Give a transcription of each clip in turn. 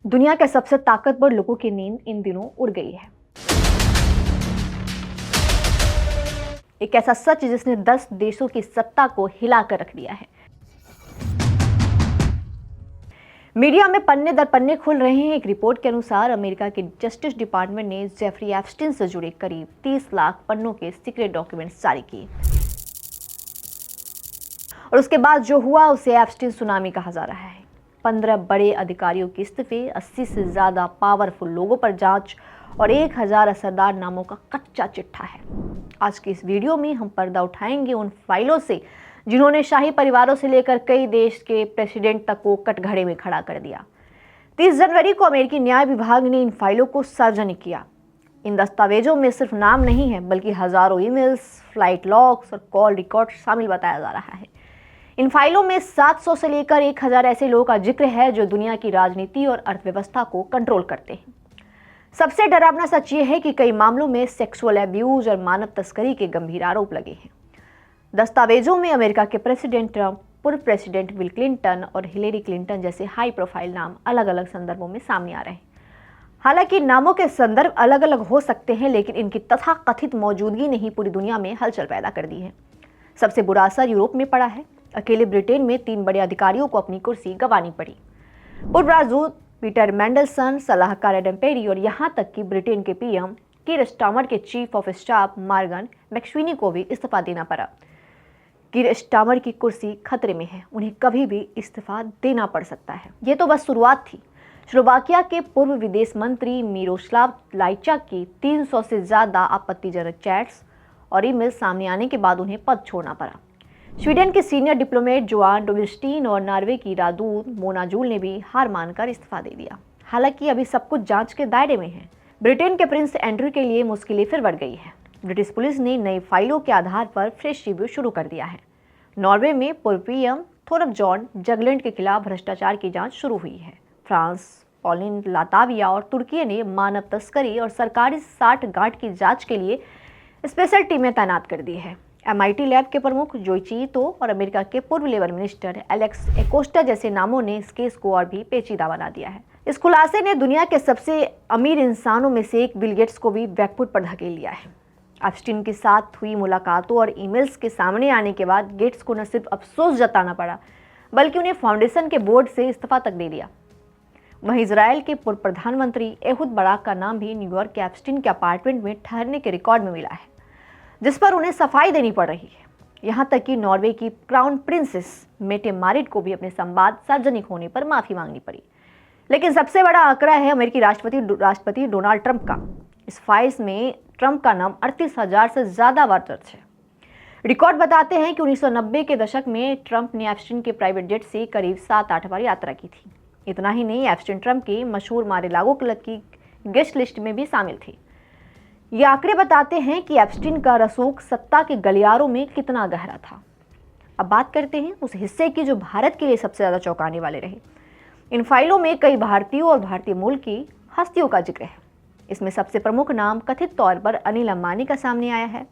दुनिया के सबसे ताकतवर लोगों की नींद इन दिनों उड़ गई है। एक ऐसा सच जिसने 10 देशों की सत्ता को हिलाकर रख दिया है। मीडिया में पन्ने दर पन्ने खुल रहे हैं। एक रिपोर्ट के अनुसार अमेरिका के जस्टिस डिपार्टमेंट ने जेफरी एप्स्टीन से जुड़े करीब 30 लाख पन्नों के सीक्रेट डॉक्यूमेंट्स जारी किए और उसके बाद जो हुआ उसे एप्स्टीन सुनामी कहा जा रहा है। 15 बड़े अधिकारियों के इस्तीफे, 80 से ज्यादा पावरफुल लोगों पर जांच और 1000 असरदार नामों का कच्चा चिट्ठा है। आज की इस वीडियो में हम पर्दा उठाएंगे उन फाइलों से जिन्होंने शाही परिवारों से लेकर कई देश के प्रेसिडेंट तक को कटघरे में खड़ा कर दिया। 30 जनवरी को अमेरिकी न्याय विभाग ने इन फाइलों को सार्वजनिक किया। इन दस्तावेजों में सिर्फ नाम नहीं है बल्कि हजारों ईमेल्स, फ्लाइट लॉग्स और कॉल रिकॉर्ड शामिल बताया जा रहा है। इन फाइलों में 700 से लेकर 1000 ऐसे लोगों का जिक्र है जो दुनिया की राजनीति और अर्थव्यवस्था को कंट्रोल करते हैं। सबसे डरावना सच ये है कि कई मामलों में सेक्सुअल अब्यूज और मानव तस्करी के गंभीर आरोप लगे हैं। दस्तावेजों में अमेरिका के प्रेसिडेंट ट्रंप, पूर्व प्रेसिडेंट बिल क्लिंटन और हिलेरी क्लिंटन जैसे हाई प्रोफाइल नाम अलग अलग संदर्भों में सामने आ रहे हैं। हालांकि नामों के संदर्भ अलग अलग हो सकते हैं, लेकिन इनकी तथाकथित मौजूदगी ने ही पूरी दुनिया में हलचल पैदा कर दी है। सबसे बुरा असर यूरोप में पड़ा है। अकेले ब्रिटेन में 3 बड़े अधिकारियों को अपनी कुर्सी गंवानी पड़ी। पूर्व राजदूत पीटर मैंडलसन, सलाहकार एडम पेरी और यहां तक कि ब्रिटेन के पीएम कीर स्टारमर के चीफ ऑफ स्टाफ मॉर्गन मैक्सवेनी को भी इस्तीफा देना पड़ा। कीर स्टारमर की कुर्सी खतरे में है, उन्हें कभी भी इस्तीफा देना पड़ सकता है। ये तो बस शुरुआत थी। स्लोवाकिया के पूर्व विदेश मंत्री मिरोस्लाव लाइचाक की 300 से ज्यादा आपत्तिजनक चैट्स और ईमेल सामने आने के बाद उन्हें पद छोड़ना पड़ा। स्वीडन के सीनियर डिप्लोमेट जोआन डोविस्टीन और नॉर्वे की राजदूत मोना जूल ने भी हार मानकर इस्तीफा दे दिया। हालांकि अभी सब कुछ जांच के दायरे में है। ब्रिटेन के प्रिंस एंड्रू के लिए मुश्किलें फिर बढ़ गई है। ब्रिटिश पुलिस ने नई फाइलों के आधार पर फ्रेश रिव्यू शुरू कर दिया है। नॉर्वे में पूर्व पीएम थोरब जॉन जगलैंड के खिलाफ भ्रष्टाचार की जांच शुरू हुई है। फ्रांस, पोलैंड, लाताविया और तुर्की ने मानव तस्करी और सरकारी साठगांठ की जांच के लिए स्पेशल टीमें तैनात कर दी है। MIT लैब के प्रमुख जोई चीतो और अमेरिका के पूर्व लेबर मिनिस्टर एलेक्स एकोस्टा जैसे नामों ने इस केस को और भी पेचीदा बना दिया है। इस खुलासे ने दुनिया के सबसे अमीर इंसानों में से एक बिल गेट्स को भी बैकफुट पर धकेल लिया है। एप्स्टीन के साथ हुई मुलाकातों और ईमेल्स के सामने आने के बाद गेट्स को न सिर्फ अफसोस जताना पड़ा बल्कि उन्हें फाउंडेशन के बोर्ड से इस्तीफा तक दे दिया। वहीं इजराइल के पूर्व प्रधानमंत्री एहुद बराक का नाम भी न्यूयॉर्क के एप्स्टीन के अपार्टमेंट में ठहरने के रिकॉर्ड में मिला है, जिस पर उन्हें सफाई देनी पड़ रही है। यहाँ तक कि नॉर्वे की क्राउन प्रिंसेस मेटे मारिट को भी अपने संवाद सार्वजनिक होने पर माफी मांगनी पड़ी। लेकिन सबसे बड़ा आंकड़ा है अमेरिकी राष्ट्रपति डोनाल्ड ट्रंप का। इस फाइल्स में ट्रंप का नाम 38,000 से ज्यादा बार दर्ज है। रिकॉर्ड बताते हैं कि 1990 के दशक में ट्रंप ने एप्स्टीन के प्राइवेट जेट से करीब 7-8 बार यात्रा की थी। इतना ही नहीं, एप्स्टीन ट्रंप की मशहूर मारे-लागो क्लब की गेस्ट लिस्ट में भी शामिल थी। ये आंकड़े बताते हैं कि एप्स्टीन का रसूख सत्ता के गलियारों में कितना गहरा था। अब बात करते हैं उस हिस्से की जो भारत के लिए सबसे ज्यादा चौंकाने वाले रहे। इन फाइलों में कई भारतीयों और भारतीय मूल की हस्तियों का जिक्र है। इसमें सबसे प्रमुख नाम कथित तौर पर अनिल अंबानी का सामने आया है।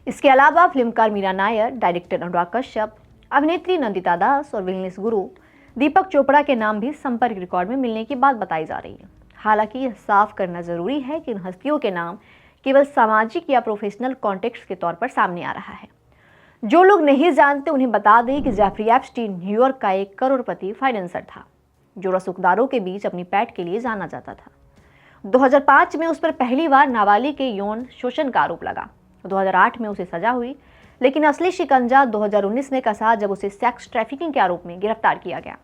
इसके अलावा फिल्मकार मीरा नायर, डायरेक्टर अनुराग कश्यप, अभिनेत्री नंदिता दास और विलनेस गुरु दीपक चोपड़ा के नाम भी संपर्क रिकॉर्ड में मिलने की बात बताई जा रही है। हालांकि यह साफ करना जरूरी है कि इन हस्तियों के नाम केवल सामाजिक या प्रोफेशनल कॉन्टेक्स्ट के तौर पर सामने आ रहा है। जो लोग नहीं जानते उन्हें बता दें कि जेफरी एप्स्टीन न्यूयॉर्क का एक करोड़पति फाइनेंसर था जो रसूखदारों के बीच अपनी पैठ के लिए जाना जाता था। 2005 में उस पर पहली बार नाबालिग के यौन शोषण का आरोप लगा। 2008 में उसे सजा हुई, लेकिन असली शिकंजा 2019 में कसा जब उसे सेक्स ट्रैफिकिंग के आरोप में गिरफ्तार किया गया।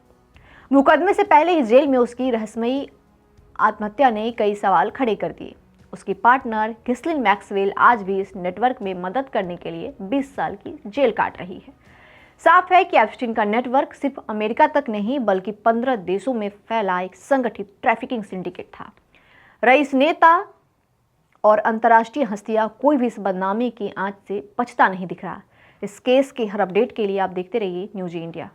मुकदमे से पहले ही जेल में उसकी रहस्यमयी आत्महत्या ने कई सवाल खड़े कर दिए। उसकी पार्टनर घिस्लिन मैक्सवेल आज भी इस नेटवर्क में मदद करने के लिए 20 साल की जेल काट रही है। साफ है कि एप्स्टीन का नेटवर्क सिर्फ अमेरिका तक नहीं बल्कि 15 देशों में फैला एक संगठित ट्रैफिकिंग सिंडिकेट था। रईस नेता और अंतर्राष्ट्रीय हस्तियां कोई भी इस बदनामी की आंच से बचता नहीं दिख रहा। इस केस के हर अपडेट के लिए आप देखते रहिए न्यूज़ इंडिया।